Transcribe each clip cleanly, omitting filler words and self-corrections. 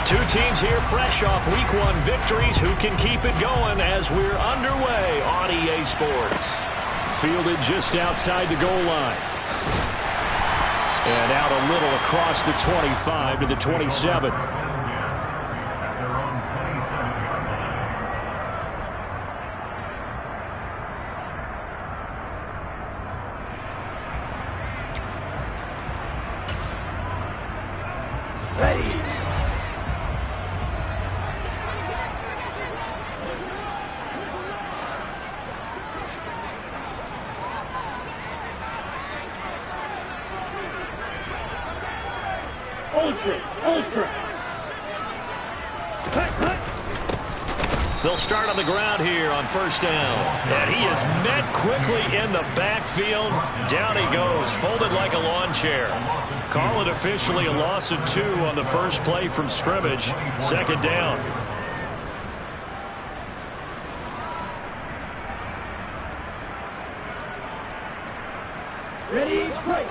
Two teams here fresh off Week 1 victories. Who can keep it going as we're underway on EA Sports? Fielded just outside the goal line. And out a little across the 25 to the 27. They'll start on the ground here on first down. And he is met quickly in the backfield. Down he goes, folded like a lawn chair. Call it officially a loss of 2 on the first play from scrimmage. Second down. Ready, break.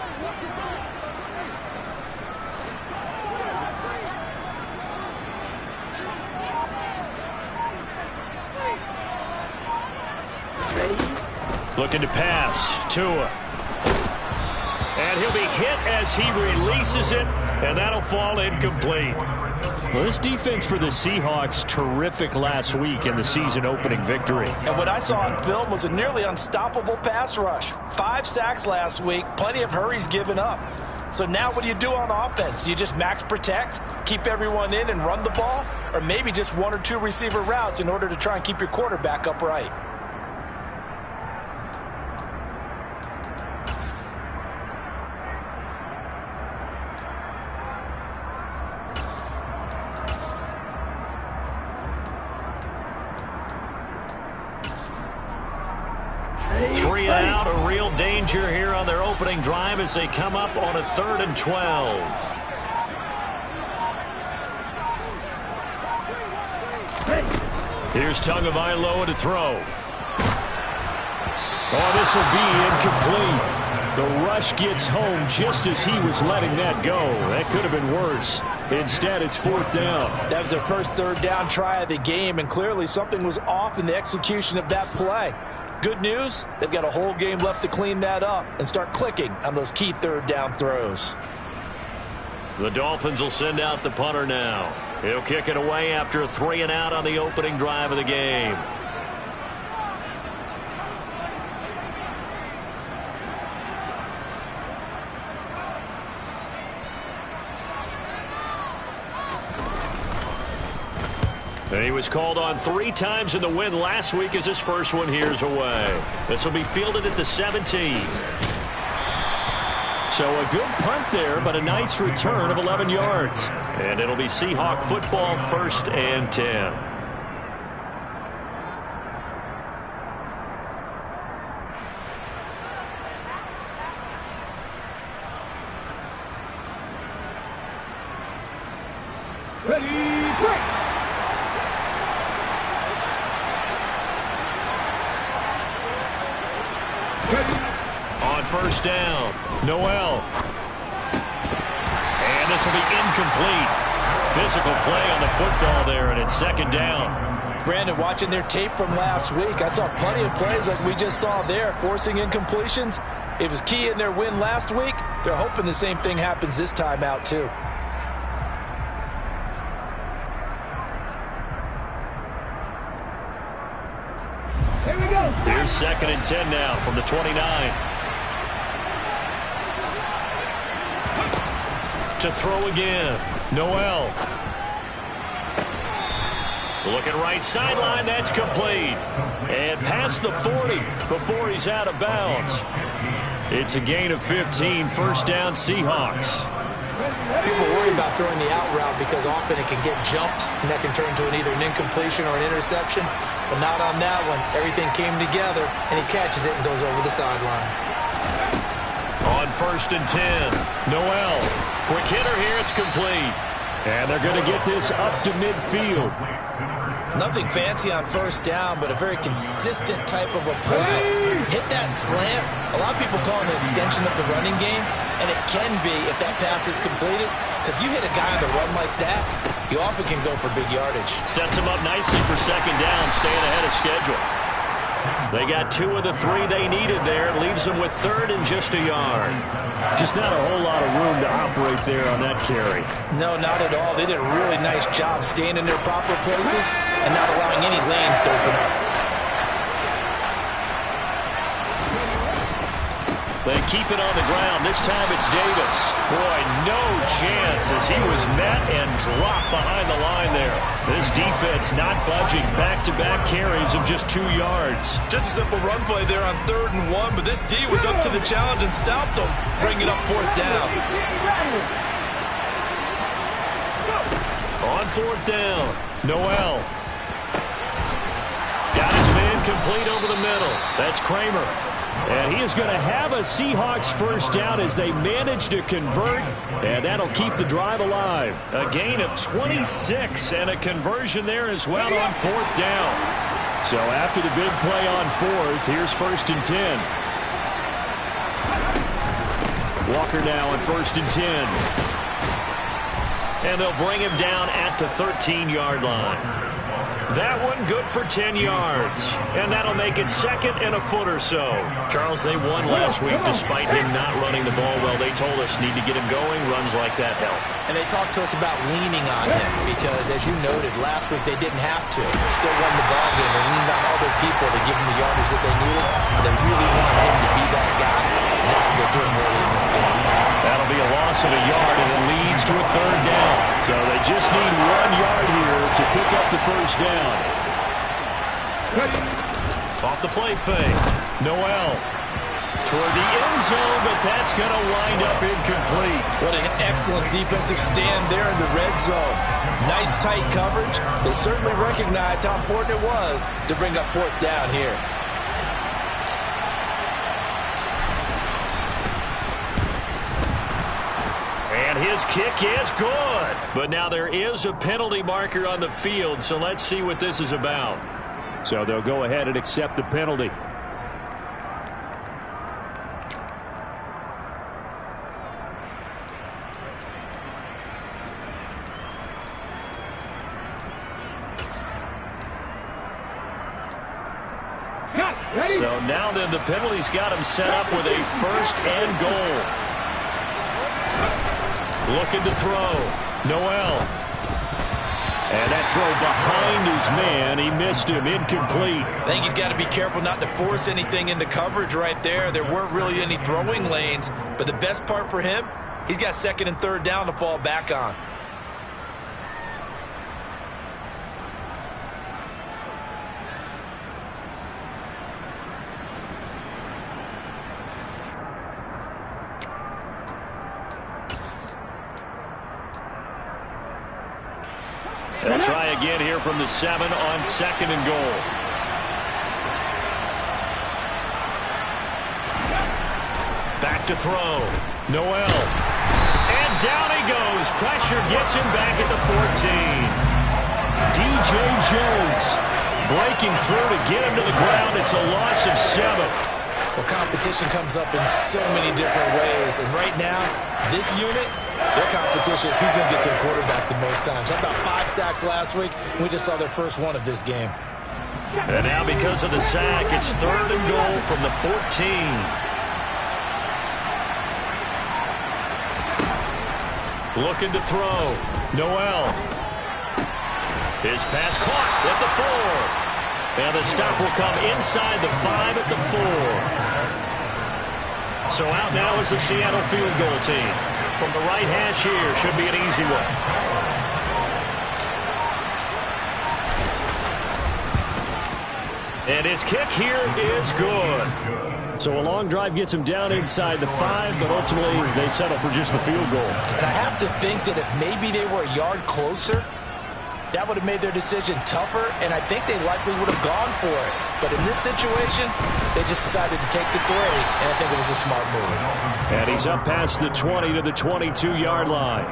Looking to pass. Tua. And he'll be hit as he releases it, and that'll fall incomplete. Well, this defense for the Seahawks, terrific last week in the season-opening victory. And what I saw on film was a nearly unstoppable pass rush. 5 sacks last week, plenty of hurries given up. So now what do you do on offense? You just max protect, keep everyone in and run the ball, or maybe just 1 or 2 receiver routes in order to try and keep your quarterback upright. Three and out, a real danger here on their opening drive as they come up on a 3rd and 12. Here's Tagovailoa to throw. Oh, this will be incomplete. The rush gets home just as he was letting that go. That could have been worse. Instead, it's 4th down. That was their first 3rd down try of the game, and clearly something was off in the execution of that play. Good news, they've got a whole game left to clean that up and start clicking on those key 3rd down throws. The Dolphins will send out the punter now. He'll kick it away after a 3 and out on the opening drive of the game. He was called on 3 times in the win last week as his first one here's away. This will be fielded at the 17. So a good punt there, but a nice return of 11 yards. And it'll be Seahawk football, 1st and 10. Ready, break. On first down, Noel. And this will be incomplete. Physical play on the football there, and it's 2nd down. Brandon, watching their tape from last week, I saw plenty of plays like we just saw there, forcing incompletions. It was key in their win last week. They're hoping the same thing happens this time out, too. Here we go. Here's 2nd and 10 now from the 29. To throw again, Noel. Looking right sideline, that's complete. And past the 40 before he's out of bounds. It's a gain of 15, 1st down Seahawks. People worry about throwing the out route because often it can get jumped, and that can turn into either an incompletion or an interception. But not on that one. Everything came together, and he catches it and goes over the sideline. On 1st and 10, Noel. Quick hitter here, it's complete. And they're going to get this up to midfield. Nothing fancy on 1st down, but a very consistent type of a play. Hit that slant. A lot of people call it an extension of the running game, and it can be if that pass is completed, because you hit a guy on the run like that, He often can go for big yardage. Sets him up nicely for second down, staying ahead of schedule. They got 2 of the 3 they needed there. Leaves them with 3rd and just a yard. Just not a whole lot of room to operate there on that carry. No, not at all. They did a really nice job staying in their proper places and not allowing any lanes to open up. They keep it on the ground. This time it's Davis. Boy, no chance as he was met and dropped behind the line there. This defense not budging. Back-to-back carries of just 2 yards. Just a simple run play there on 3rd and 1, but this D was up to the challenge and stopped him, bringing up 4th down. On 4th down, Noel. Got his man complete over the middle. That's Kramer. And he is going to have a Seahawks first down as they manage to convert, and that'll keep the drive alive. A gain of 26 and a conversion there as well on 4th down. So after the big play on 4th, here's 1st and 10. Walker now on 1st and 10. And they'll bring him down at the 13-yard line. That one good for 10 yards. And that'll make it 2nd and a foot or so. Charles, they won last week despite him not running the ball well. They told us need to get him going. Runs like that help. And they talked to us about leaning on him because, as you noted, last week they didn't have to. They still won the ball game. They leaned on other people to give them the yardage that they needed. But they really want him to be that guy. And that's what they're doing early in this game. That'll be a loss of a yard, and it leads to a 3rd down. So they just need 1 yard here to pick up the first down. Off the play fake. Noel toward the end zone, but that's going to wind up incomplete. What an excellent defensive stand there in the red zone. Nice tight coverage. They certainly recognized how important it was to bring up 4th down here. And his kick is good. But now there is a penalty marker on the field, so let's see what this is about. So they'll go ahead and accept the penalty. So now then the penalty's got him set up with a 1st and goal. Looking to throw. Noel. And that throw behind his man. He missed him. Incomplete. I think he's got to be careful not to force anything into coverage right there. There weren't really any throwing lanes. But the best part for him, he's got 2nd and 3rd down to fall back on. They'll try again here from the 7 on 2nd and goal. Back to throw. Noel. And down he goes. Pressure gets him back at the 14. DJ Jones breaking through to get him to the ground. It's a loss of 7. Well, competition comes up in so many different ways. And right now, this unit, their competition is who's going to get to the quarterback the most times. How about 5 sacks last week? We just saw their first one of this game. And now because of the sack, it's 3rd and goal from the 14. Looking to throw. Noel. His pass caught at the 4. And the stop will come inside the 5 at the 4. So out now is the Seattle field goal team. From the right hash here, should be an easy one. And his kick here is good. So a long drive gets him down inside the 5, but ultimately they settle for just the field goal. And I have to think that if maybe they were a yard closer, that would have made their decision tougher, and I think they likely would have gone for it. But in this situation, they just decided to take the 3, and I think it was a smart move. And he's up past the 20 to the 22-yard line.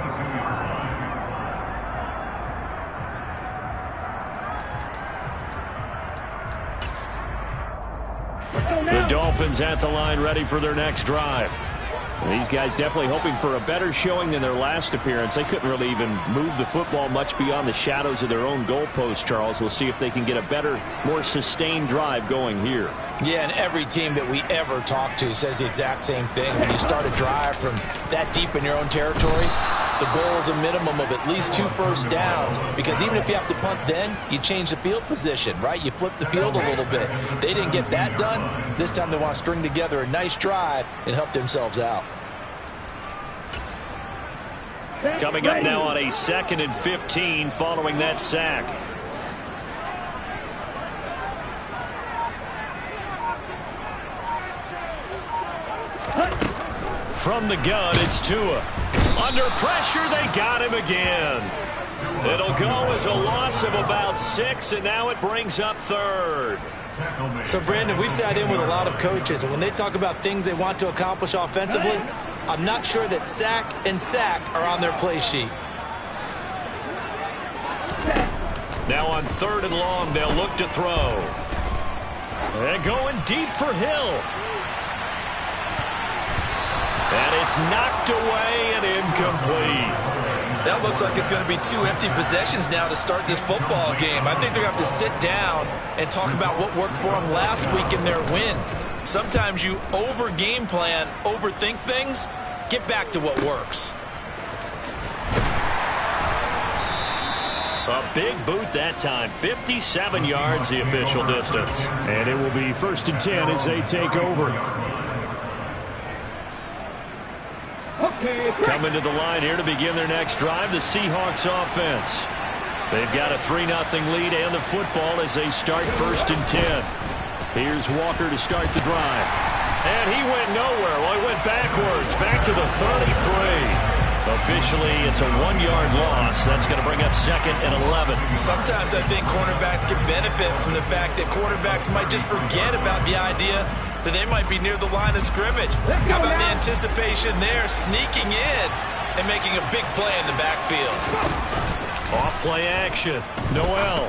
The Dolphins at the line ready for their next drive. These guys definitely hoping for a better showing than their last appearance. They couldn't really even move the football much beyond the shadows of their own goalpost, Charles. We'll see if they can get a better, more sustained drive going here. Yeah, and every team that we ever talk to says the exact same thing. When you start a drive from that deep in your own territory, the goal is a minimum of at least 2 first downs, because even if you have to punt then, you change the field position, right? You flip the field a little bit. They didn't get that done. This time they want to string together a nice drive and help themselves out. Coming up now on a 2nd and 15 following that sack. From the gun, it's Tua. Under pressure, they got him again. It'll go as a loss of about 6, and now it brings up 3rd. So, Brandon, we sat in with a lot of coaches, and when they talk about things they want to accomplish offensively, I'm not sure that sack and sack are on their play sheet. Now on 3rd and long, they'll look to throw. And going deep for Hill. And it's knocked away and incomplete. That looks like it's going to be 2 empty possessions now to start this football game. I think they're going to have to sit down and talk about what worked for them last week in their win. Sometimes you over-game plan, overthink things. Get back to what works. A big boot that time. 57 yards the official distance. And it will be 1st and 10 as they take over. Coming to the line here to begin their next drive, the Seahawks offense. They've got a 3-0 lead and the football as they start 1st and 10. Here's Walker to start the drive. And he went nowhere. Well, he went backwards, back to the 33. Officially, it's a 1-yard loss. That's going to bring up 2nd and 11. Sometimes I think cornerbacks can benefit from the fact that quarterbacks might just forget about the idea that they might be near the line of scrimmage. How about the anticipation there, sneaking in and making a big play in the backfield? Off play action. Noel.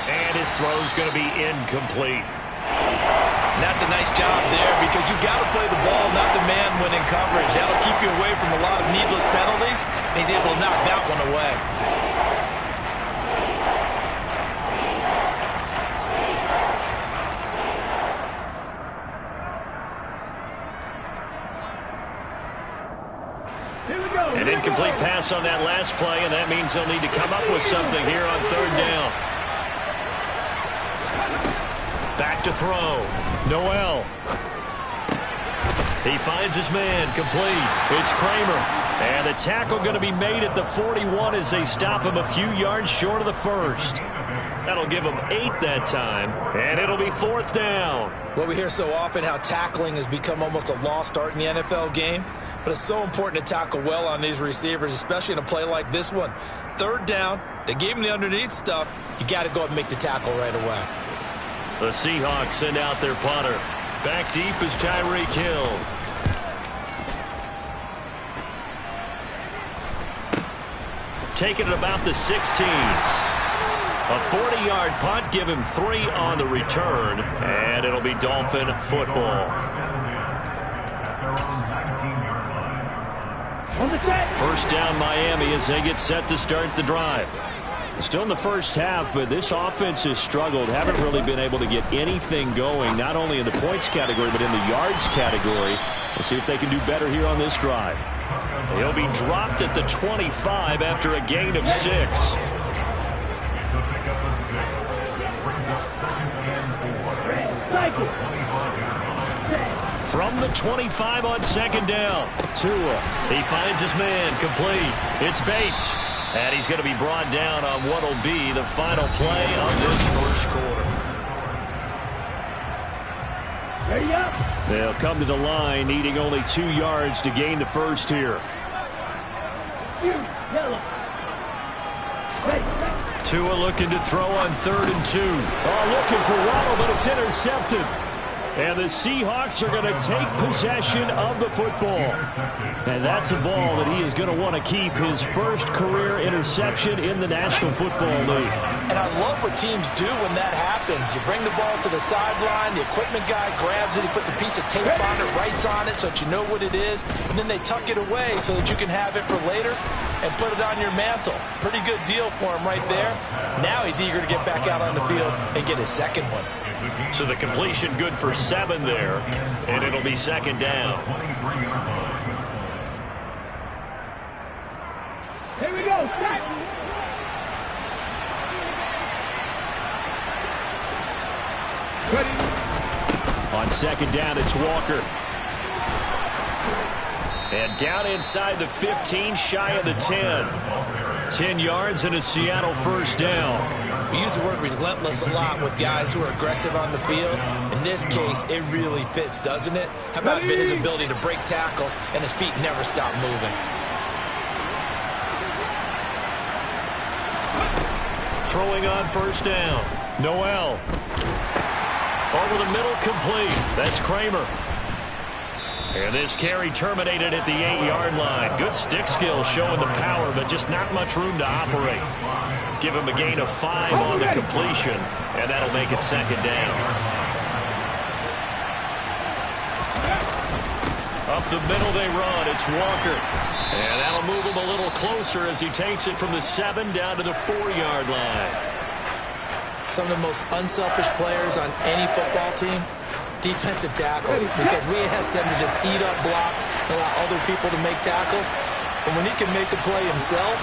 And his throw's going to be incomplete. And that's a nice job there, because you got to play the ball, not the man when in coverage. That'll keep you away from a lot of needless penalties, and he's able to knock that one away. An incomplete pass on that last play, and that means they'll need to come up with something here on 3rd down. Back to throw. Noel. He finds his man. Complete. It's Kramer. And the tackle going to be made at the 41 as they stop him a few yards short of the 1st. That'll give him 8 that time. And it'll be 4th down. Well, we hear so often how tackling has become almost a lost art in the NFL game. But it's so important to tackle well on these receivers, especially in a play like this one. 3rd down. They gave him the underneath stuff. You got to go and make the tackle right away. The Seahawks send out their punter. Back deep is Tyreek Hill. Taking it about the 16. A 40-yard punt, give him 3 on the return, and it'll be Dolphin football. 1st down Miami as they get set to start the drive. Still in the first half, but this offense has struggled. Haven't really been able to get anything going, not only in the points category, but in the yards category. We'll see if they can do better here on this drive. He'll be dropped at the 25 after a gain of 6. From the 25 on 2nd down. Tua. He finds his man. Complete. It's Bates. And he's going to be brought down on what will be the final play of this 1st quarter. They'll come to the line, needing only 2 yards to gain the 1st here. Tua looking to throw on 3rd and 2. Oh, looking for Waddle, but it's intercepted. And the Seahawks are going to take possession of the football. And that's a ball that he is going to want to keep, his first career interception in the National Football League. And I love what teams do when that happens. You bring the ball to the sideline, the equipment guy grabs it, he puts a piece of tape on it, writes on it so that you know what it is, and then they tuck it away so that you can have it for later and put it on your mantle. Pretty good deal for him right there. Now he's eager to get back out on the field and get his second one. So the completion good for 7 there, and it'll be second down. Here we go. Set. Ready. On second down, it's Walker. And down inside the 15, shy of the 10. 10 yards and a Seattle first down. We use the word relentless a lot with guys who are aggressive on the field. In this case, it really fits, doesn't it? How about his ability to break tackles and his feet never stop moving? Throwing on first down. Noel. Over the middle, complete. That's Kramer. And this carry terminated at the 8-yard line. Good stick skills showing the power, but just not much room to operate. Give him a gain of 5 on the completion, and that'll make it second down. Up the middle they run. It's Walker. And that'll move him a little closer as he takes it from the 7 down to the 4-yard line. Some of the most unselfish players on any football team, defensive tackles, because we ask them to just eat up blocks and allow other people to make tackles. But when he can make a play himself,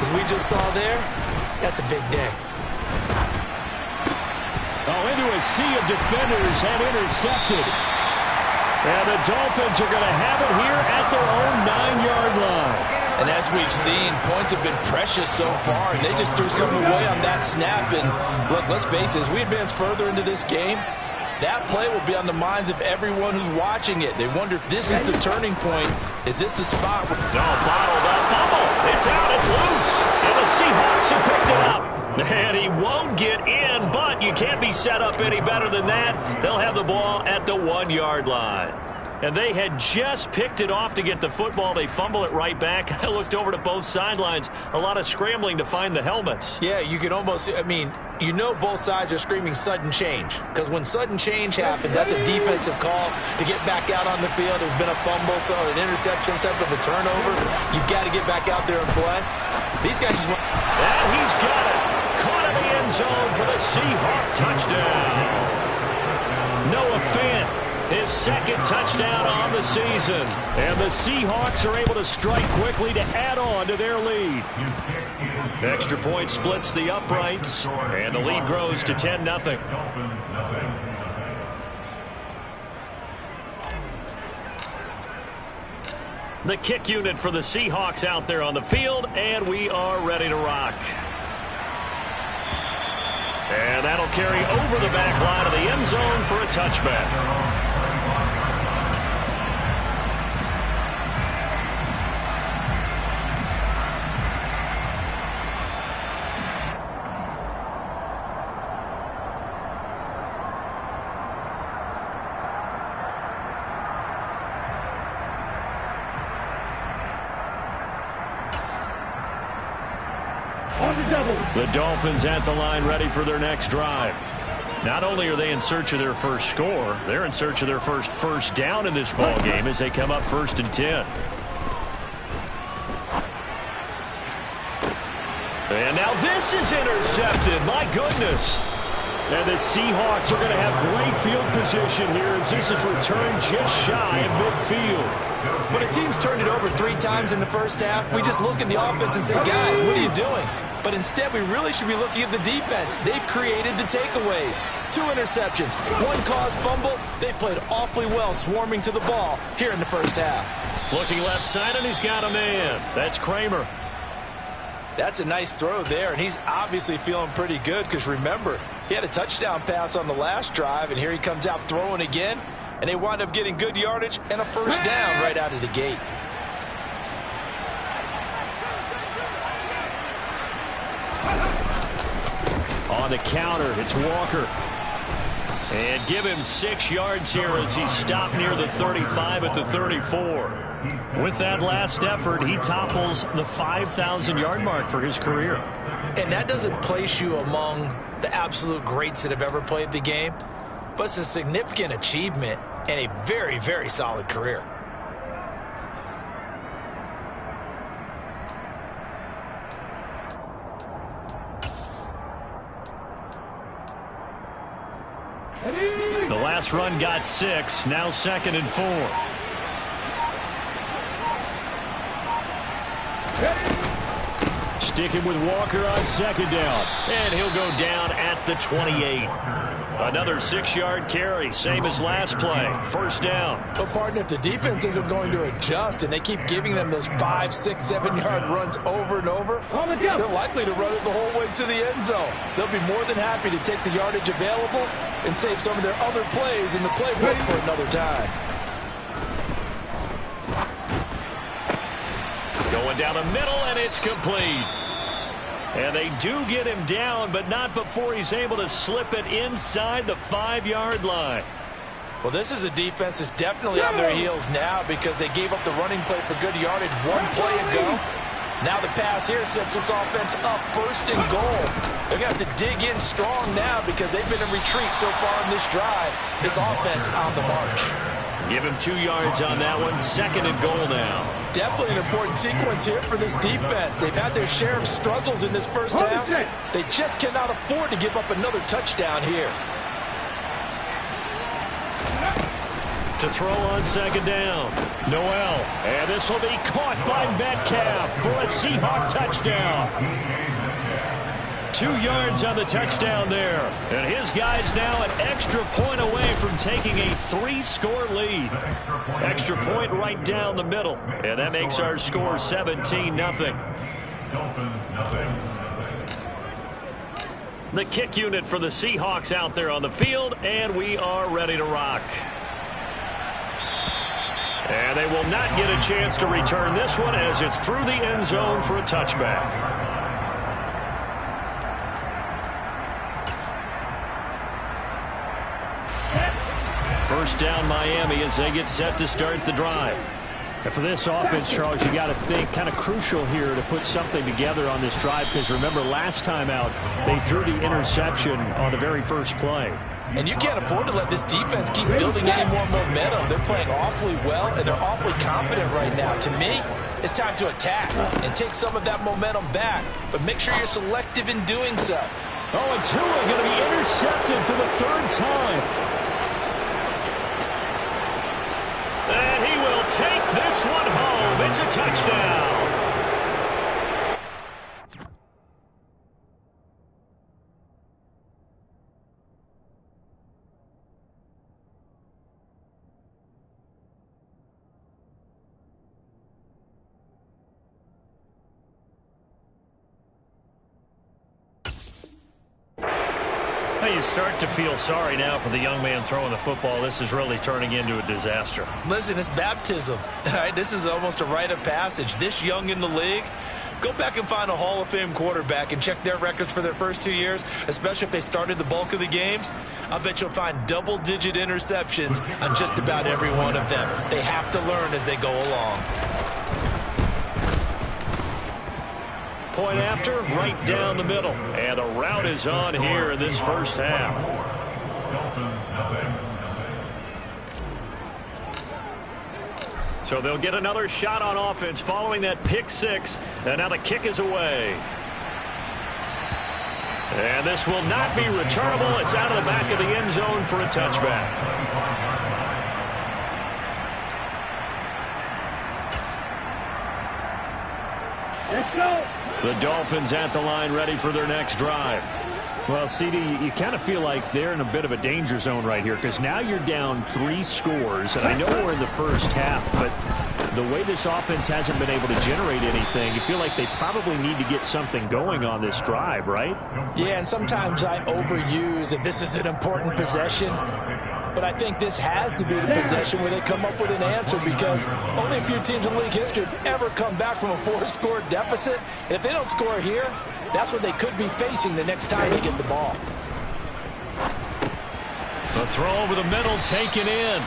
as we just saw there, that's a big day. Oh, into a sea of defenders and intercepted. And the Dolphins are going to have it here at their own 9-yard line. And as we've seen, points have been precious so far, and they just threw something away on that snap. And look, let's face it, as we advance further into this game, that play will be on the minds of everyone who's watching it. They wonder if this is the turning point. Is this the spot? No, bottled up, fumble. It's out, it's loose. And the Seahawks have picked it up. And he won't get in, but you can't be set up any better than that. They'll have the ball at the 1-yard line. And they had just picked it off to get the football. They fumble it right back. I looked over to both sidelines. A lot of scrambling to find the helmets. Yeah, you can almost, you know both sides are screaming sudden change. Because when sudden change happens, that's a defensive call to get back out on the field. There's been a fumble, so an interception, type of a turnover. You've got to get back out there and play. These guys just want... And he's got it. Caught in the end zone for the Seahawk touchdown. Noah Fant. His second touchdown on the season. And the Seahawks are able to strike quickly to add on to their lead. Extra point splits the uprights, and the lead grows to 10-0. The kick unit for the Seahawks out there on the field, and we are ready to rock. And that'll carry over the back line of the end zone for a touchback. The Dolphins at the line ready for their next drive. Not only are they in search of their first score, they're in search of their first down in this ball game as they come up 1st and 10. And now this is intercepted. My goodness. And the Seahawks are going to have great field position here as this is returned just shy of midfield. When a team's turned it over 3 times in the first half, we just look at the offense and say, guys, what are you doing? But instead, we really should be looking at the defense. They've created the takeaways. 2 interceptions, 1 caused fumble. They played awfully well swarming to the ball here in the first half. Looking left side, and he's got a man. That's Kramer. That's a nice throw there, and he's obviously feeling pretty good because, remember, he had a touchdown pass on the last drive, and here he comes out throwing again, and they wind up getting good yardage and a first down right out of the gate. On the counter, it's Walker. And give him 6 yards here as he stopped near the 35 at the 34. With that last effort, he topples the 5,000-yard mark for his career. And that doesn't place you among the absolute greats that have ever played the game, but it's a significant achievement and a very, very solid career. The last run got 6, now 2nd and 4. Sticking with Walker on 2nd down, and he'll go down at the 28. Another 6-yard carry, same as last play. 1st down. But, partner, if the defense isn't going to adjust and they keep giving them those 5, 6, 7-yard runs over and over, they're likely to run it the whole way to the end zone. They'll be more than happy to take the yardage available and save some of their other plays in the playbook for another time. Going down the middle, and it's complete. And they do get him down, but not before he's able to slip it inside the 5-yard line. Well, this is a defense that's definitely on their heels now because they gave up the running play for good yardage 1 play ago. Now the pass here sets this offense up 1st and goal. They're going to have to dig in strong now because they've been in retreat so far in this drive. This offense on the march. Give him 2 yards on that one. 2nd and goal now. Definitely an important sequence here for this defense. They've had their share of struggles in this first half. They just cannot afford to give up another touchdown here. To throw on 2nd down. Noel. And this will be caught by Metcalf for a Seahawk touchdown. 2 yards on the touchdown there. And his guys now an extra point away from taking a 3-score lead. Extra point right down the middle. And that makes our score 17-0. The kick unit for the Seahawks out there on the field, and we are ready to rock. And they will not get a chance to return this one as it's through the end zone for a touchback. First down Miami as they get set to start the drive. And for this offense, Charles, you got to think kind of crucial here to put something together on this drive because remember last time out they threw the interception on the very first play. And you can't afford to let this defense keep building any more momentum. They're playing awfully well, and they're awfully confident right now. To me, it's time to attack and take some of that momentum back. But make sure you're selective in doing so. Oh, and Tua going to be intercepted for the 3rd time. And he will take this one home. It's a touchdown. You start to feel sorry now for the young man throwing the football. This is really turning into a disaster. Listen, it's baptism. All right, this is almost a rite of passage. This young in the league, go back and find a Hall of Fame quarterback and check their records for their first 2 years, especially if they started the bulk of the games. I bet you'll find double-digit interceptions on just about every one of them. They have to learn as they go along. Point after, right down the middle. And the route is on here in this first half. So they'll get another shot on offense following that pick 6. And now the kick is away. And this will not be returnable. It's out of the back of the end zone for a touchback. Let's go. The Dolphins at the line ready for their next drive. Well, CD, you kind of feel like they're in a bit of a danger zone right here because now you're down 3 scores. And I know we're in the first half, but the way this offense hasn't been able to generate anything, you feel like they probably need to get something going on this drive, right? Yeah, and sometimes I overuse that this is an important possession. But I think this has to be the possession where they come up with an answer because only a few teams in league history have ever come back from a 4-score deficit. And if they don't score here, that's what they could be facing the next time they get the ball. The throw over the middle taken in.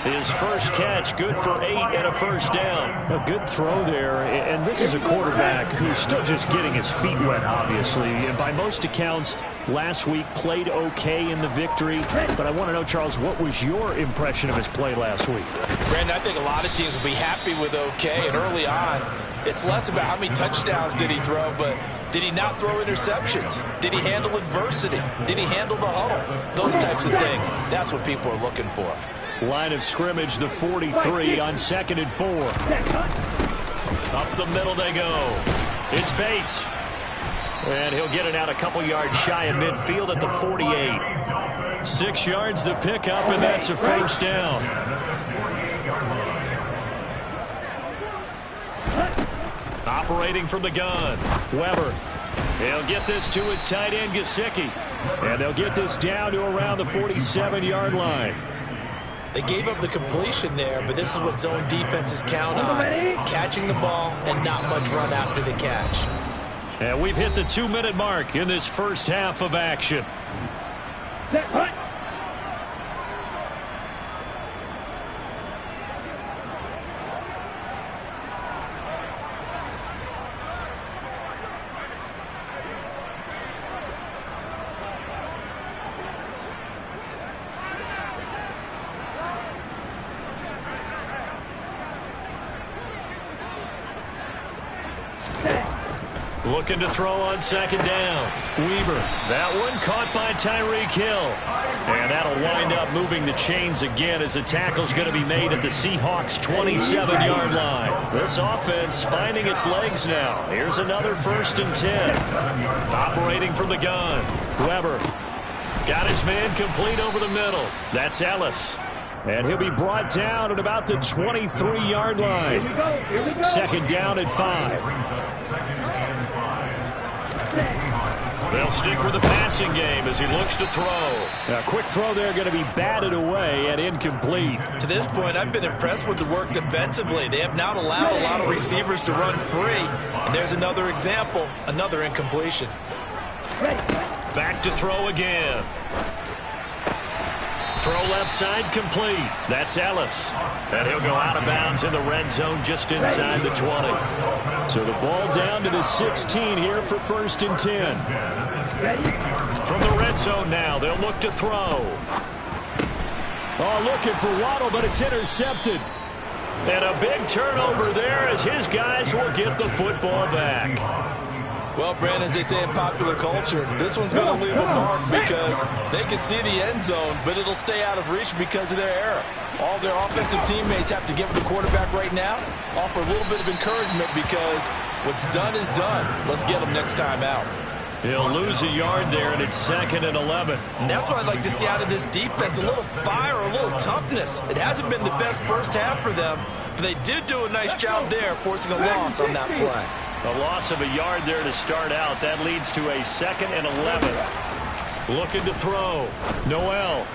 His first catch, good for 8 and a first down. A good throw there, and this is a quarterback who's still just getting his feet wet, obviously. And by most accounts, last week played okay in the victory. But I want to know, Charles, what was your impression of his play last week? Brandon, I think a lot of teams will be happy with okay. And early on, it's less about how many touchdowns did he throw, but did he not throw interceptions? Did he handle adversity? Did he handle the huddle? Those types of things. That's what people are looking for. Line of scrimmage, the 43 on 2nd and 4. Up the middle they go. It's Bates. And he'll get it out a couple yards shy of midfield at the 48. 6 yards the pickup, and that's a first down. Operating from the gun, Weber. He'll get this to his tight end, Gesicki. And they'll get this down to around the 47-yard line. They gave up the completion there, but this is what zone defenses count on. Catching the ball and not much run after the catch. And we've hit the 2-minute mark in this first half of action. Looking to throw on 2nd down. Weaver. That one caught by Tyreek Hill. And that'll wind up moving the chains again as the tackle's going to be made at the Seahawks' 27-yard line. This offense finding its legs now. Here's another 1st and 10. Operating from the gun. Weber. Got his man complete over the middle. That's Ellis. And he'll be brought down at about the 23-yard line. 2nd down at 5. They'll stick with the passing game as he looks to throw. A quick throw there going to be batted away and incomplete. To this point, I've been impressed with the work defensively. They have not allowed a lot of receivers to run free. And there's another example, another incompletion. Back to throw again. Throw left side complete. That's Ellis. And he'll go out of bounds in the red zone just inside the 20. So the ball down to the 16 here for 1st and 10. From the red zone now, they'll look to throw. Oh, looking for Waddle, but it's intercepted. And a big turnover there as his guys will get the football back. Well, Brandon, as they say in popular culture, this one's going to leave a mark because they can see the end zone, but it'll stay out of reach because of their error. All their offensive teammates have to give the quarterback right now, offer a little bit of encouragement because what's done is done. Let's get them next time out. He'll lose a yard there, and it's 2nd and 11. And that's what I'd like to see out of this defense, a little fire, a little toughness. It hasn't been the best first half for them, but they did do a nice job there forcing a loss on that play. A loss of a yard there to start out. That leads to a 2nd and 11. Looking to throw. Noel.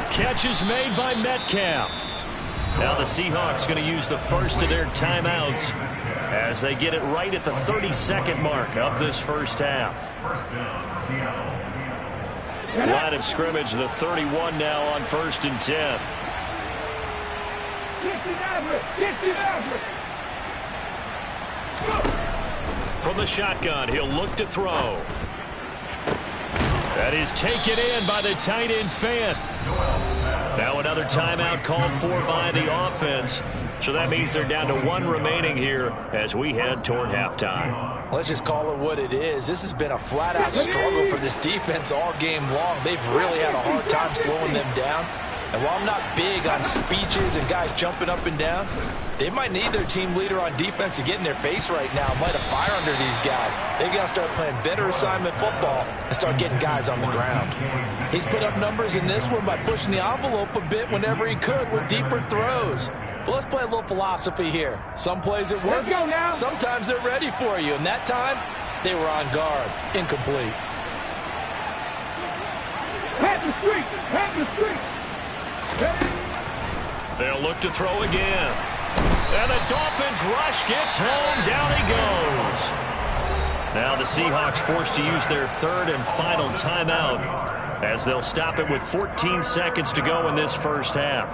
Catch is made by Metcalf. Now the Seahawks going to use the first of their timeouts as they get it right at the 32nd mark of this first half. Line of scrimmage, the 31 now on 1st and 10. From the shotgun, he'll look to throw. That is taken in by the tight end Fant. Now another timeout called for by the offense. So that means they're down to 1 remaining here as we head toward halftime. Let's just call it what it is. This has been a flat-out struggle for this defense all game long. They've really had a hard time slowing them down. And while I'm not big on speeches and guys jumping up and down, they might need their team leader on defense to get in their face right now, light a fire under these guys. They've got to start playing better assignment football and start getting guys on the ground. He's put up numbers in this one by pushing the envelope a bit whenever he could with deeper throws. But let's play a little philosophy here. Some plays it works, sometimes they're ready for you. And that time, they were on guard. Incomplete. They'll look to throw again. And the Dolphins rush gets home. Down he goes. Now the Seahawks forced to use their 3rd and final timeout as they'll stop it with 14 seconds to go in this first half.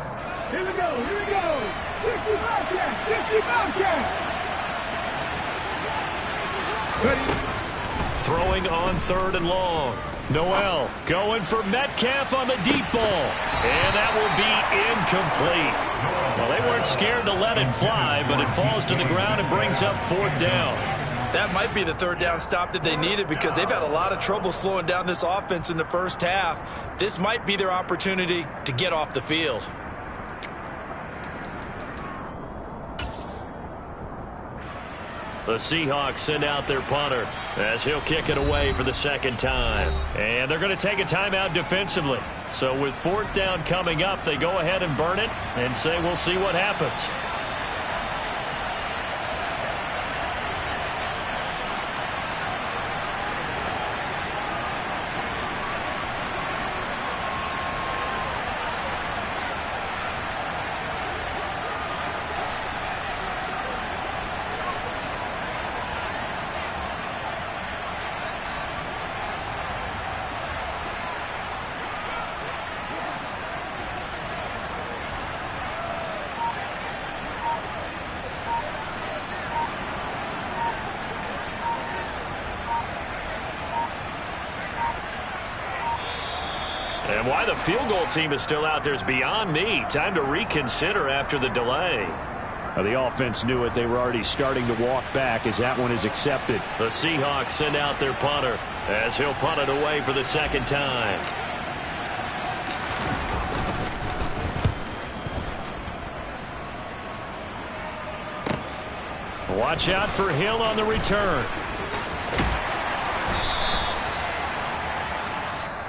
Here we go, here we go. 60 Bobcats, 60 Bobcats. Throwing on 3rd and long. Noel going for Metcalf on the deep ball. And that will be incomplete. Well, they weren't scared to let it fly, but it falls to the ground and brings up 4th down. That might be the 3rd down stop that they needed because they've had a lot of trouble slowing down this offense in the first half. This might be their opportunity to get off the field. The Seahawks send out their punter as he'll kick it away for the 2nd time. And they're going to take a timeout defensively. So with 4th down coming up, they go ahead and burn it and say we'll see what happens. And why the field goal team is still out there is beyond me. Time to reconsider after the delay. Well, the offense knew it. They were already starting to walk back as that one is accepted. The Seahawks send out their punter as he'll punt it away for the 2nd time. Watch out for Hill on the return.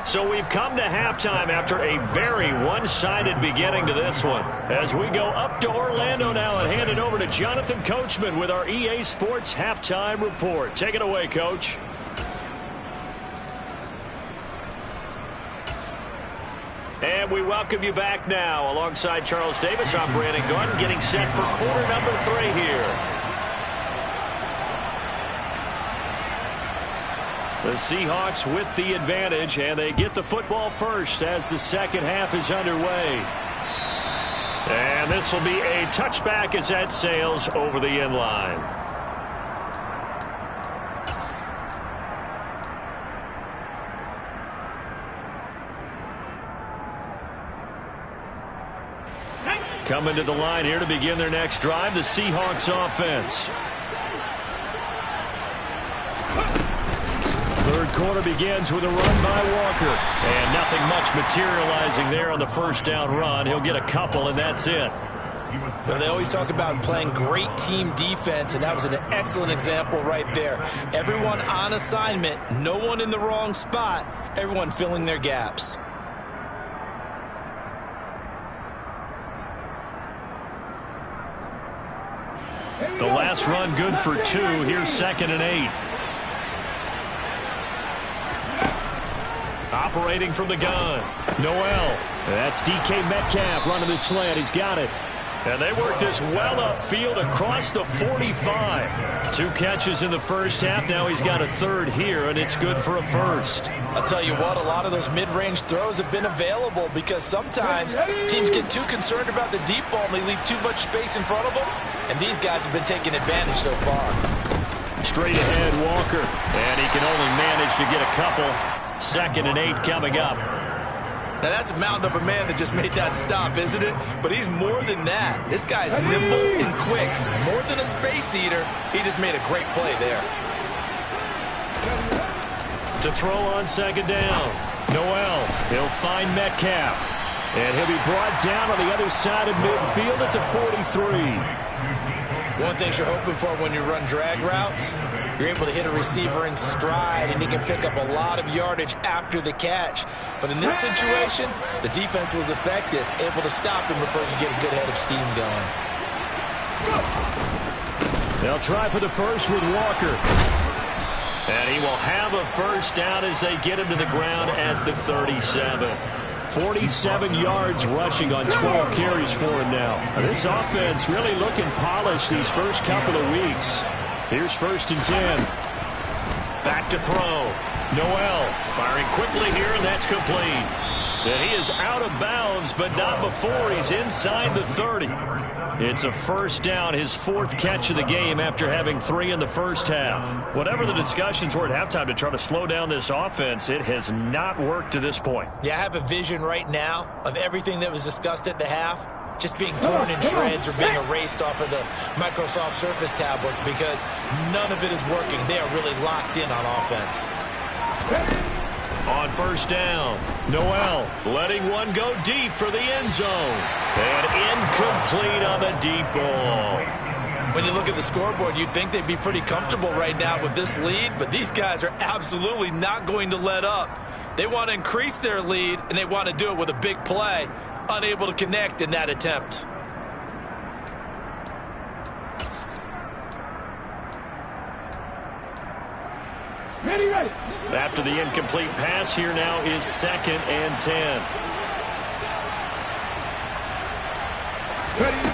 So we've come to halftime after a very one-sided beginning to this one. As we go up to Orlando now and hand it over to Jonathan Coachman with our EA Sports Halftime Report. Take it away, Coach. And we welcome you back now. Alongside Charles Davis, I'm Brandon Gordon, getting set for quarter number 3 here. The Seahawks with the advantage, and they get the football first as the 2nd half is underway. And this will be a touchback as that sails over the end line. Coming to the line here to begin their next drive, the Seahawks offense. 3rd quarter begins with a run by Walker. And nothing much materializing there on the 1st down run. He'll get a couple, and that's it. Well, they always talk about playing great team defense, and that was an excellent example right there. Everyone on assignment, no one in the wrong spot, everyone filling their gaps. The last run good for 2. Here's 2nd and 8. Operating from the gun. Noel. That's DK Metcalf running the slant. He's got it. And they work this well upfield across the 45. 2 catches in the first half. Now he's got a 3rd here, and it's good for a 1st. I'll tell you what, a lot of those mid-range throws have been available because sometimes teams get too concerned about the deep ball and they leave too much space in front of them. And these guys have been taking advantage so far. Straight ahead, Walker. And he can only manage to get a couple. 2nd and 8 coming up. Now, that's a mountain of a man that just made that stop, isn't it? But he's more than that. This guy's nimble and quick. More than a space eater, he just made a great play there. To throw on 2nd down. Noel, he'll find Metcalf. And he'll be brought down on the other side of midfield at the 43. One thing you're hoping for when you run drag routes, you're able to hit a receiver in stride, and he can pick up a lot of yardage after the catch. But in this situation, the defense was effective, able to stop him before you get a good head of steam going. They'll try for the 1st with Walker. And he will have a 1st down as they get him to the ground at the 37. 47 yards rushing on 12 carries for him now. This offense really looking polished these first couple of weeks. Here's 1st and 10. Back to throw. Noel firing quickly here, and that's complete. And he is out of bounds, but not before he's inside the 30. It's a first down, his 4th catch of the game after having 3 in the first half. Whatever the discussions were at halftime to try to slow down this offense, it has not worked to this point. Yeah, I have a vision right now of everything that was discussed at the half just being torn in shreds or being erased off of the Microsoft Surface tablets because none of it is working. They are really locked in on offense. On first down, Noel letting one go deep for the end zone. And incomplete on the deep ball. When you look at the scoreboard, you'd think they'd be pretty comfortable right now with this lead, but these guys are absolutely not going to let up. They want to increase their lead, and they want to do it with a big play. Unable to connect in that attempt. Ready, ready. After the incomplete pass, here now is 2nd and 10. Ready.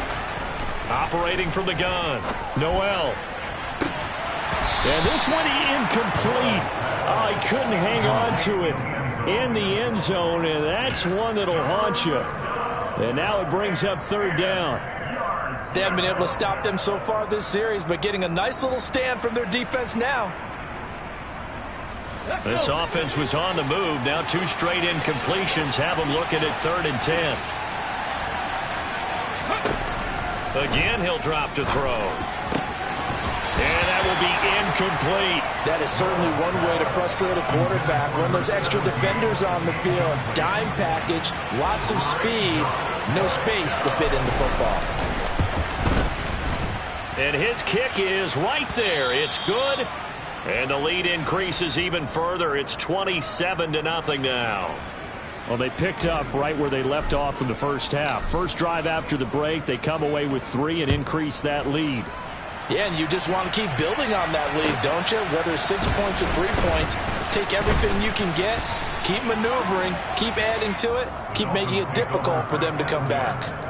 Operating from the gun, Noel. And this one incomplete. Oh, he couldn't hang on to it in the end zone, and that's one that'll haunt you. And now it brings up 3rd down. They haven't been able to stop them so far this series, but getting a nice little stand from their defense now. This offense was on the move. Now 2 straight incompletions have them looking at 3rd and 10. Again, he'll drop to throw. And that will be incomplete. That is certainly one way to frustrate a quarterback. Run those extra defenders on the field. Dime package, lots of speed, no space to fit in the football. And his kick is right there. It's good. And the lead increases even further. It's 27-0 now. Well, they picked up right where they left off in the first half. First drive after the break, they come away with 3 and increase that lead. Yeah, and you just want to keep building on that lead, don't you? Whether it's 6 points or 3 points, take everything you can get, keep maneuvering, keep adding to it, keep making it difficult for them to come back.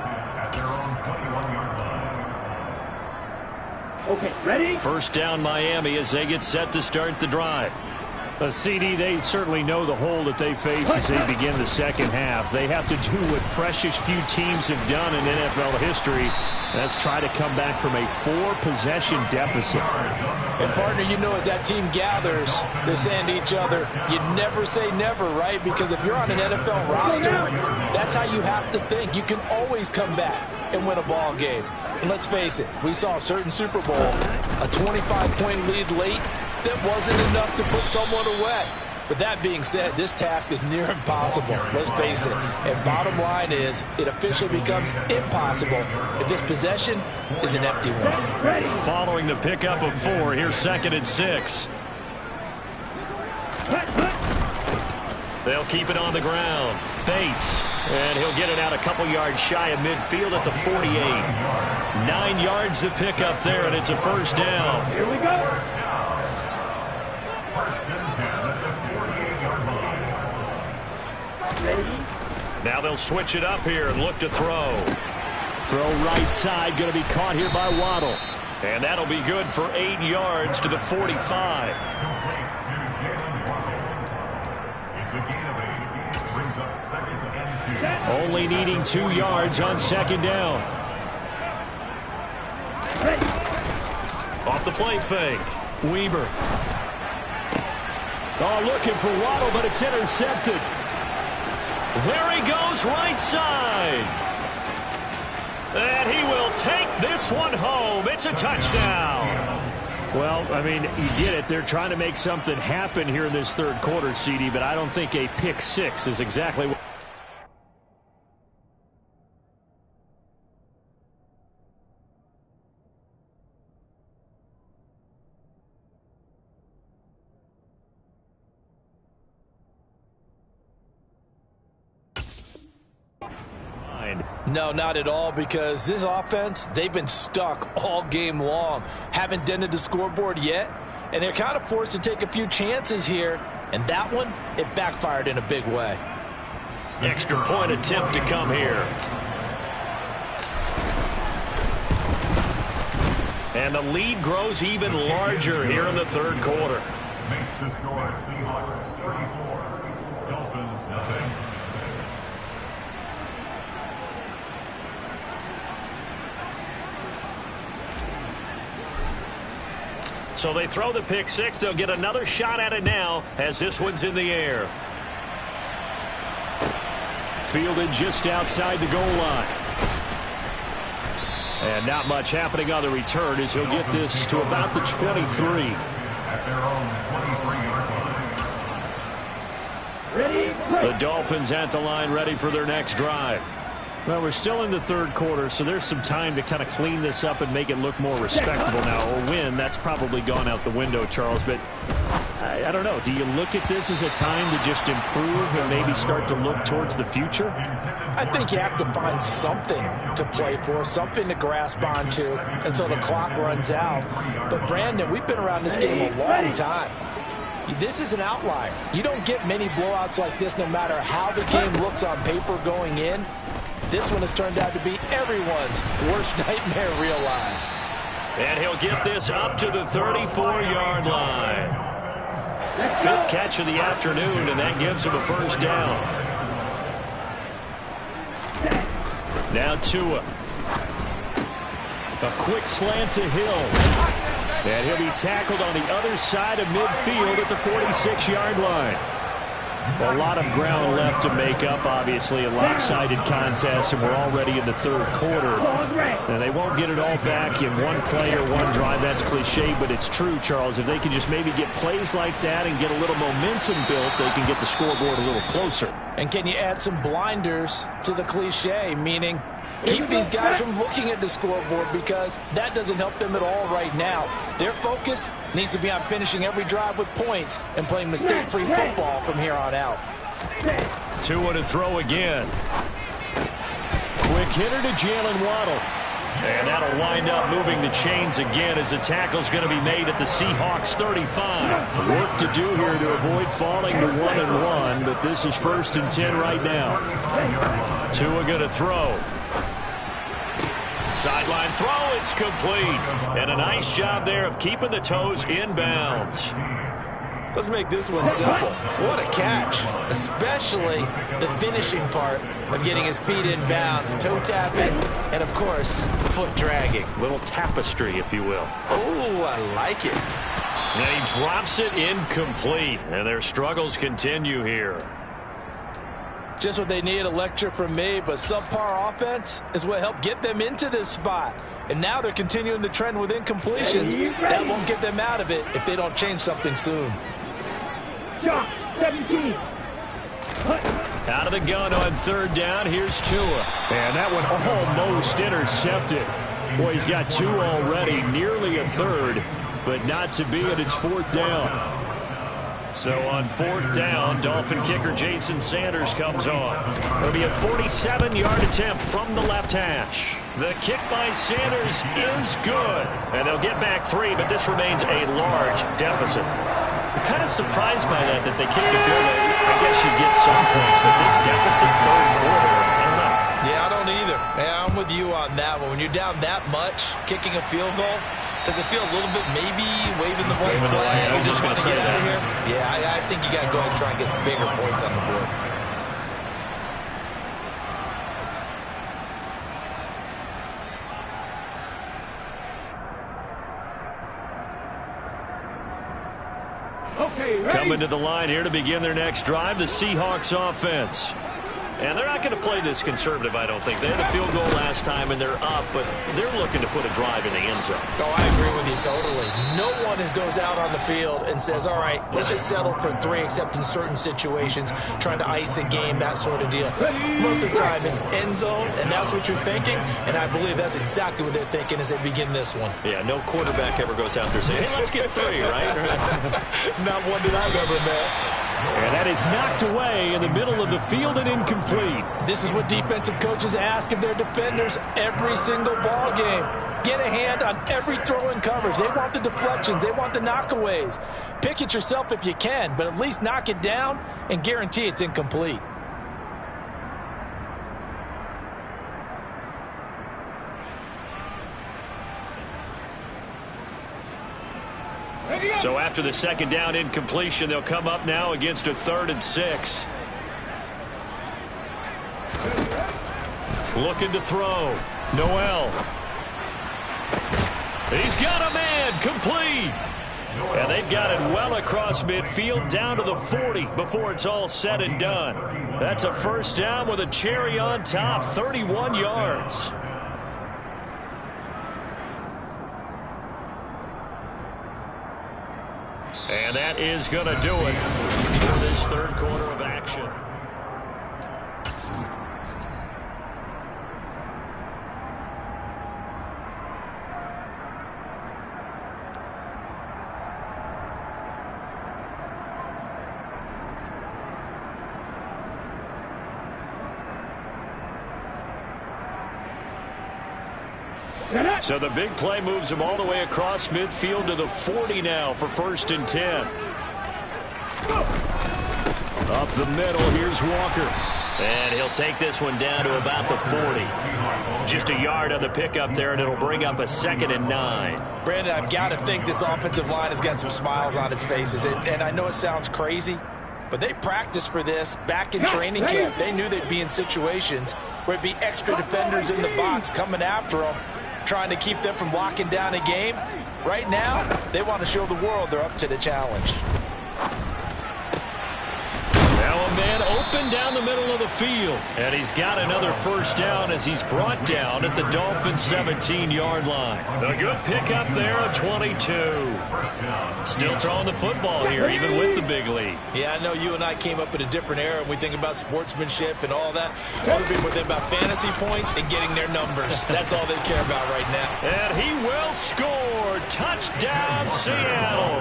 Okay, ready? First down, Miami, as they get set to start the drive. CD, they certainly know the hole that they face as they begin the second half. They have to do what precious few teams have done in NFL history. That's try to come back from a 4-possession deficit. And, partner, you know as that team gathers, they're saying to each other, you never say never, right? Because if you're on an NFL roster, that's how you have to think. You can always come back and win a ball game. And let's face it, we saw a certain Super Bowl, a 25-point lead late, that wasn't enough to put someone away. But that being said, this task is near impossible. Let's face it. And bottom line is, it officially becomes impossible if this possession is an empty one. Ready. Following the pickup of 4, here's 2nd and 6. They'll keep it on the ground. Bates. And he'll get it out a couple yards shy of midfield at the 48. 9 yards to pick up there, and it's a first down. Here we go. Now they'll switch it up here and look to throw. Throw right side, going to be caught here by Waddle. And that'll be good for 8 yards to the 45. Only needing 2 yards on 2nd down. Off the play fake. Weber. Oh, looking for Waddle, but it's intercepted. There he goes, right side. And he will take this one home. It's a touchdown. Well, I mean, you get it. They're trying to make something happen here in this 3rd quarter, CD, but I don't think a pick 6 is exactly what... No, not at all, because this offense, they've been stuck all game long. Haven't dented the scoreboard yet, and they're kind of forced to take a few chances here, and that one, it backfired in a big way. Extra point attempt to come here. And the lead grows even larger here in the 3rd quarter. Makes the score Seahawks 34, Dolphins nothing. So they throw the pick six. They'll get another shot at it now as this one's in the air. Fielded just outside the goal line. And not much happening on the return as he'll get this to about the 23. At their own 23-yard line. The Dolphins at the line ready for their next drive. Well, we're still in the third quarter, so there's some time to kind of clean this up and make it look more respectable now. Or win, that's probably gone out the window, Charles. But I don't know. Do you look at this as a time to just improve and maybe start to look towards the future? I think you have to find something to play for, something to grasp onto until the clock runs out. But, Brandon, we've been around this game a long time. This is an outlier. You don't get many blowouts like this no matter how the game looks on paper going in. This one has turned out to be everyone's worst nightmare realized. And he'll get this up to the 34-yard line. Fifth catch of the afternoon, and that gives him a first down. Now Tua. A quick slant to Hill. And he'll be tackled on the other side of midfield at the 46-yard line. A lot of ground left to make up, obviously, a lopsided contest, and we're already in the third quarter. And they won't get it all back in one play or one drive. That's cliche, but it's true, Charles. If they can just maybe get plays like that and get a little momentum built, they can get the scoreboard a little closer. And can you add some blinders to the cliche, meaning keep these guys from looking at the scoreboard, because that doesn't help them at all right now. Their focus needs to be on finishing every drive with points and playing mistake-free football from here on out. Tua to throw again. Quick hitter to Jalen Waddle. And that'll wind up moving the chains again as the tackle's going to be made at the Seahawks 35. Work to do here to avoid falling to 1-1, but this is 1st and 10 right now. Tua going to throw. Sideline throw, it's complete. And a nice job there of keeping the toes inbounds. Let's make this one simple. What a catch, especially the finishing part of getting his feet in bounds, toe tapping, and of course, foot dragging. Little tapestry, if you will. Oh, I like it. And he drops it incomplete, and their struggles continue here. Just what they need, a lecture from me, but subpar offense is what helped get them into this spot. And now they're continuing the trend with incompletions. That won't get them out of it if they don't change something soon. Shot 17. Out of the gun on third down, here's Tua. And that one almost intercepted. Boy, he's got 2 already, nearly a third, but not to be, and it's 4th down. So on 4th down, Dolphin kicker Jason Sanders comes on. It'll be a 47-yard attempt from the left hash. The kick by Sanders is good. And they'll get back 3, but this remains a large deficit. I'm kind of surprised by that they kicked the field goal. I guess you get some points, but this deficit third quarter, I don't know. Yeah, I don't either. Yeah, I'm with you on that one. When you're down that much, kicking a field goal, does it feel a little bit maybe waving the white flag? You just want to get out of here? Yeah, I think you got to go ahead and try and get some bigger points on the board. Okay, ready? Coming to the line here to begin their next drive, the Seahawks offense. And they're not going to play this conservative, I don't think. They had a field goal last time, and they're up, but they're looking to put a drive in the end zone. Oh, I agree with you totally. No one goes out on the field and says, all right, let's just settle for 3, except in certain situations, trying to ice a game, that sort of deal. Most of the time, it's end zone, and that's what you're thinking, and I believe that's exactly what they're thinking as they begin this one. Yeah, no quarterback ever goes out there saying, hey, let's get 3, right? Not one that I've ever met. And that is knocked away in the middle of the field and incomplete. This is what defensive coaches ask of their defenders every single ball game. Get a hand on every throw in coverage. They want the deflections. They want the knockaways. Pick it yourself if you can, but at least knock it down and guarantee it's incomplete. So after the second down incompletion, they'll come up now against a 3rd and 6. Looking to throw. Noel. He's got a man. Complete. And they've got it well across midfield down to the 40 before it's all said and done. That's a first down with a cherry on top, 31 yards. And that is going to do it for this third quarter of action. So the big play moves him all the way across midfield to the 40 now for 1st and 10. Up the middle, here's Walker. And he'll take this one down to about the 40. Just a yard on the pickup there, and it'll bring up a 2nd and 9. Brandon, I've got to think this offensive line has got some smiles on its faces. And I know it sounds crazy, but they practiced for this back in training camp. They knew they'd be in situations where it'd be extra defenders in the box coming after them, trying to keep them from locking down a game. Right now, they want to show the world they're up to the challenge. Now a man open down the middle of the field. And he's got another first down as he's brought down at the Dolphins' 17-yard line. A good pickup there, a 22. Still throwing the football here, even with the big lead. Yeah, I know you and I came up in a different era, and we think about sportsmanship and all that. Other people think about fantasy points and getting their numbers. That's all they care about right now. And he will score. Touchdown, Seattle.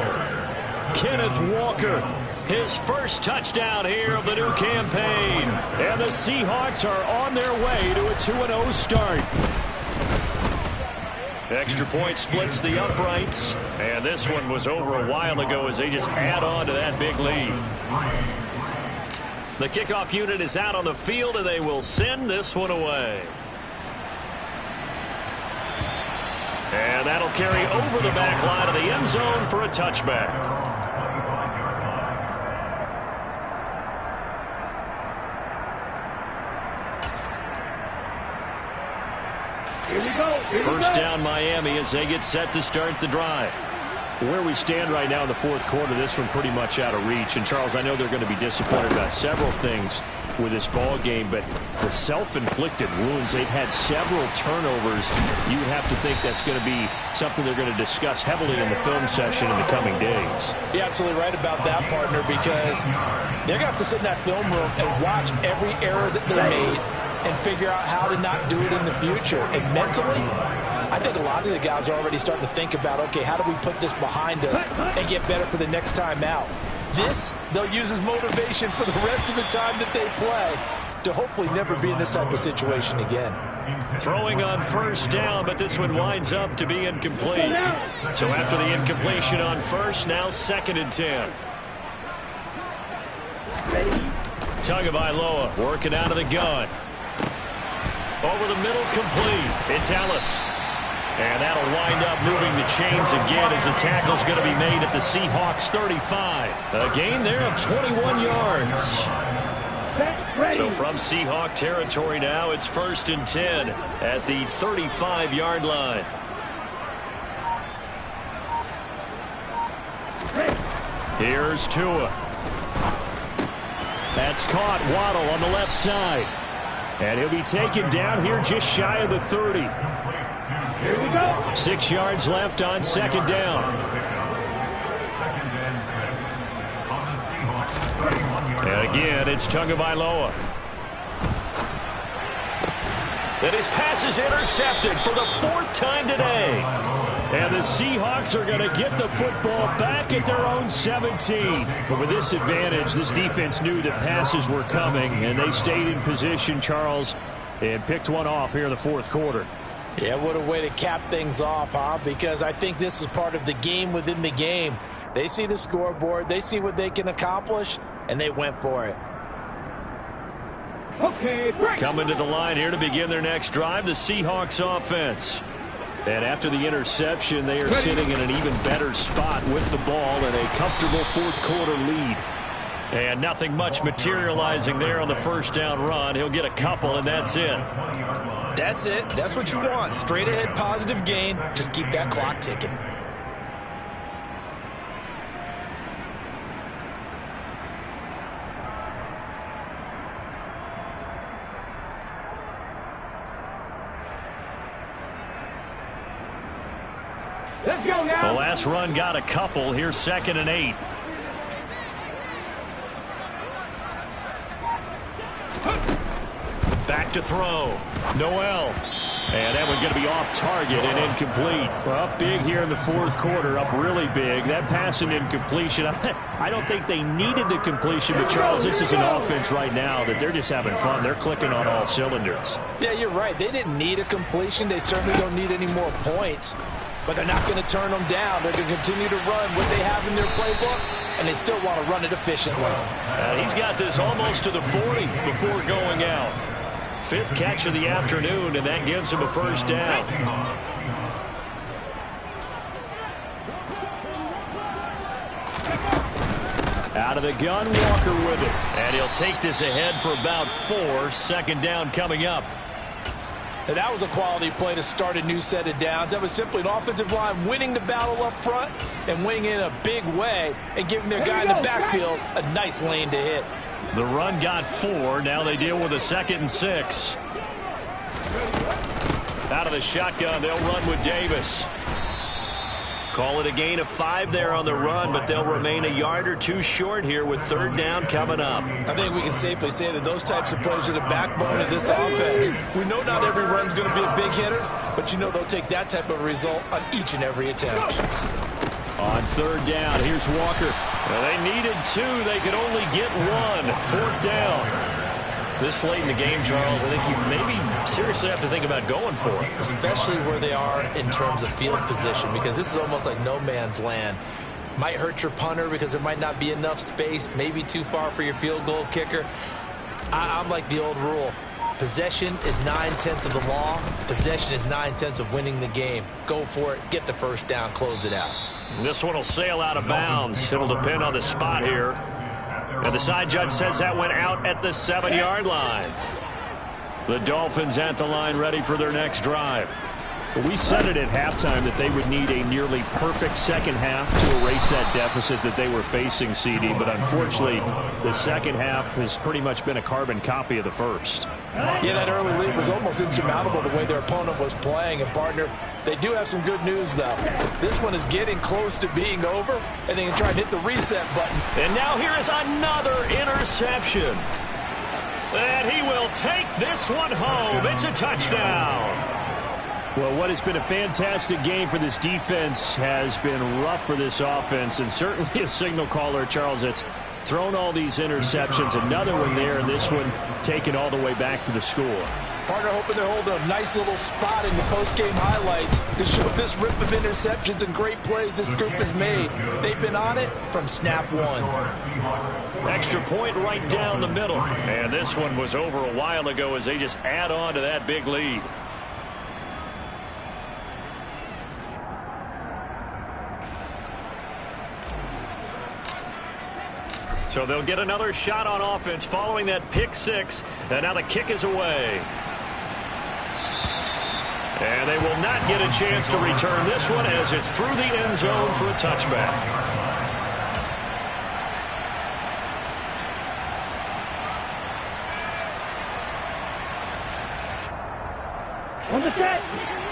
Kenneth Walker. His first touchdown here of the new campaign. And the Seahawks are on their way to a 2-0 start. Extra point splits the uprights. And this one was over a while ago as they just add on to that big lead. The kickoff unit is out on the field, and they will send this one away. And that'll carry over the back line of the end zone for a touchback. First down Miami as they get set to start the drive. Where we stand right now in the fourth quarter, this one pretty much out of reach. And, Charles, I know they're going to be disappointed about several things with this ball game, but the self-inflicted wounds, they've had several turnovers. You would have to think that's going to be something they're going to discuss heavily in the film session in the coming days. You're absolutely right about that, partner, because they're going to have to sit in that film room and watch every error that they made and figure out how to not do it in the future. And mentally, I think a lot of the guys are already starting to think about, okay, how do we put this behind us and get better for the next time out? This, they'll use as motivation for the rest of the time that they play to hopefully never be in this type of situation again. Throwing on first down, but this one winds up to be incomplete. So after the incompletion on first, now 2nd and 10. Tagovailoa working out of the gun. Over the middle, complete. It's Ellis. And that'll wind up moving the chains again as the tackle's going to be made at the Seahawks 35. A gain there of 21 yards. So from Seahawk territory now, it's 1st and 10 at the 35-yard line. Here's Tua. That's caught. Waddle on the left side. And he'll be taken down here just shy of the 30. Here we go. 6 yards left on 2nd down. And again, it's Tagovailoa. And his pass is intercepted for the 4th time today. And the Seahawks are going to get the football back at their own 17. But with this advantage, this defense knew that passes were coming, and they stayed in position, Charles, and picked one off here in the fourth quarter. Yeah, what a way to cap things off, huh? Because I think this is part of the game within the game. They see the scoreboard, they see what they can accomplish, and they went for it. Okay, break. Coming to the line here to begin their next drive, the Seahawks offense. And after the interception, they are sitting in an even better spot with the ball and a comfortable fourth-quarter lead. And nothing much materializing there on the first down run. He'll get a couple, and that's it. That's it. That's what you want. Straight ahead positive gain. Just keep that clock ticking. Let's go now. The last run got a couple. Here's 2nd and 8. Back to throw. Noel. And that one's going to be off target and incomplete. Well, up big here in the fourth quarter, up really big. That pass and incompletion, I don't think they needed the completion, but Charles, this is an offense right now that they're just having fun. They're clicking on all cylinders. Yeah, you're right. They didn't need a completion. They certainly don't need any more points. But they're not going to turn them down. They're going to continue to run what they have in their playbook, and they still want to run it efficiently. He's got this almost to the 40 before going out. 5th catch of the afternoon, and that gives him a first down. Out of the gun, Walker with it. And he'll take this ahead for about 4. 2nd down coming up. And that was a quality play to start a new set of downs. That was simply an offensive line winning the battle up front and winning in a big way and giving their guy in the backfield a nice lane to hit. The run got 4. Now they deal with a 2nd and 6. Out of the shotgun, they'll run with Davis. Call it a gain of 5 there on the run, but they'll remain a yard or 2 short here with 3rd down coming up. I think we can safely say that those types of plays are the backbone of this offense. We know not every run's going to be a big hitter, but you know they'll take that type of result on each and every attempt. On 3rd down, here's Walker. Well, they needed 2. They could only get 1. 4th down. This late in the game, Charles, I think you maybe seriously have to think about going for it. Especially where they are in terms of field position, because this is almost like no man's land. Might hurt your punter because there might not be enough space, maybe too far for your field goal kicker. I'm like the old rule. Possession is 9/10 of the law. Possession is 9/10 of winning the game. Go for it. Get the first down. Close it out. This one will sail out of bounds. It'll depend on the spot here. And the side judge says that went out at the 7-yard line. The Dolphins at the line ready for their next drive. We said it at halftime that they would need a nearly perfect second half to erase that deficit that they were facing, CD. But unfortunately, the second half has pretty much been a carbon copy of the first. Yeah, that early lead was almost insurmountable the way their opponent was playing. And, partner, they do have some good news, though. This one is getting close to being over, and they can try and hit the reset button. And now here is another interception. And he will take this one home. It's a touchdown. Well, what has been a fantastic game for this defense has been rough for this offense, and certainly a signal caller, Charles, that's thrown all these interceptions. Another one there, and this one taken all the way back for the score. Partner hoping they're holding a nice little spot in the post-game highlights to show this rip of interceptions and great plays this group has made. They've been on it from snap one. Extra point right down the middle. And this one was over a while ago as they just add on to that big lead. So they'll get another shot on offense following that pick 6. And now the kick is away. And they will not get a chance to return this one as it's through the end zone for a touchback. On the set.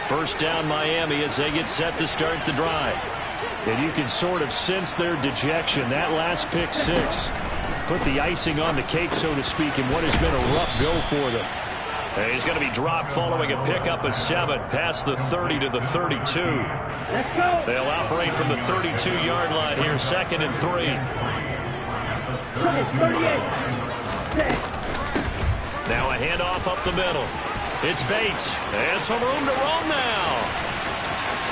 First down Miami as they get set to start the drive. And you can sort of sense their dejection. That last pick 6 put the icing on the cake, so to speak, in what has been a rough go for them. And he's going to be dropped following a pickup of 7 past the 30 to the 32. Let's go. They'll operate from the 32-yard line here, 2nd and 3. 38. Now a handoff up the middle. It's Bates. And some room to roam now.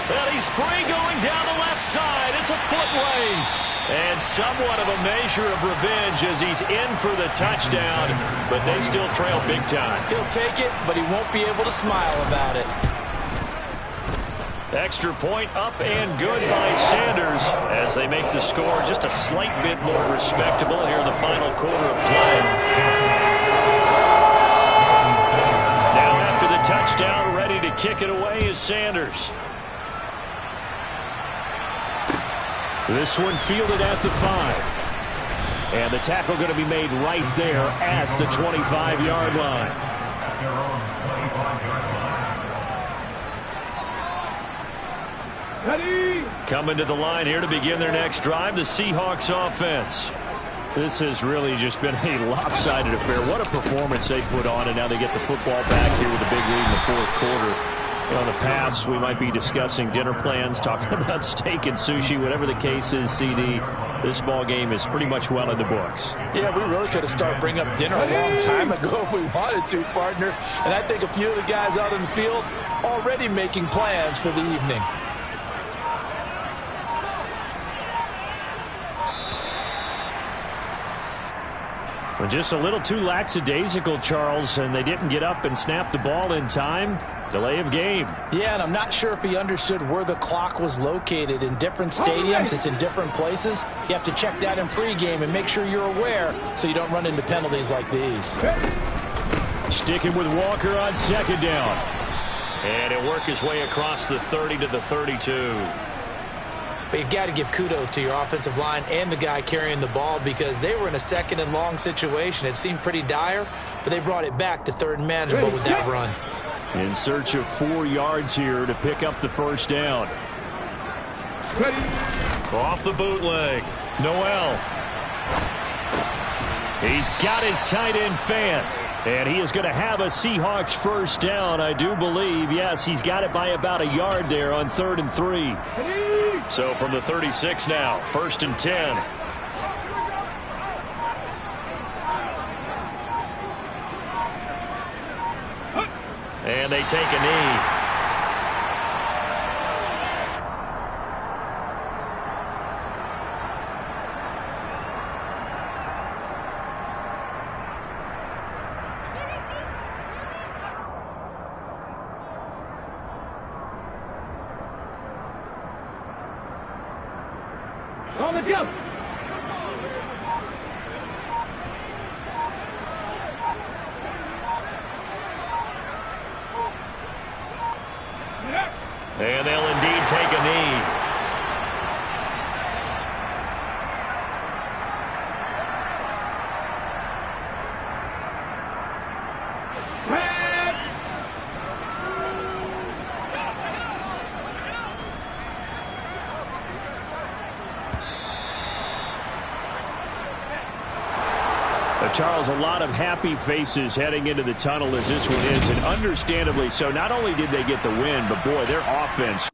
And he's free going down the left side. It's a foot race. And somewhat of a measure of revenge as he's in for the touchdown. But they still trail big time. He'll take it, but he won't be able to smile about it. Extra point up and good by Sanders as they make the score just a slight bit more respectable here in the final quarter of play. Now after the touchdown, ready to kick it away is Sanders. This one fielded at the 5. And the tackle going to be made right there at the 25-yard line. At their own 25-yard line. Ready. Coming to the line here to begin their next drive, the Seahawks offense. This has really just been a lopsided affair. What a performance they put on, and now they get the football back here with a big lead in the fourth quarter. You know, in the past, we might be discussing dinner plans, talking about steak and sushi, whatever the case is, CD. This ball game is pretty much well in the books. Yeah, we really could have started bringing up dinner a long time ago if we wanted to, partner. And I think a few of the guys out in the field already making plans for the evening. Well, just a little too lackadaisical, Charles, and they didn't get up and snap the ball in time. Delay of game. Yeah, and I'm not sure if he understood where the clock was located. In different stadiums, it's in different places. You have to check that in pregame and make sure you're aware so you don't run into penalties like these. Sticking with Walker on second down. And he'll work his way across the 30 to the 32. But you've got to give kudos to your offensive line and the guy carrying the ball because they were in a second and long situation. It seemed pretty dire, but they brought it back to third and manageable with that run. In search of 4 yards here to pick up the first down. Ready. Off the bootleg. Noel. He's got his tight end fan. And he is going to have a Seahawks first down, I do believe. Yes, he's got it by about a yard there on 3rd and 3. Ready. So from the 36 now, 1st and 10. And they take a knee. On the jump. And they'll indeed take a knee. Charles, a lot of happy faces heading into the tunnel as this one is, and understandably so. Not only did they get the win, but boy, their offense.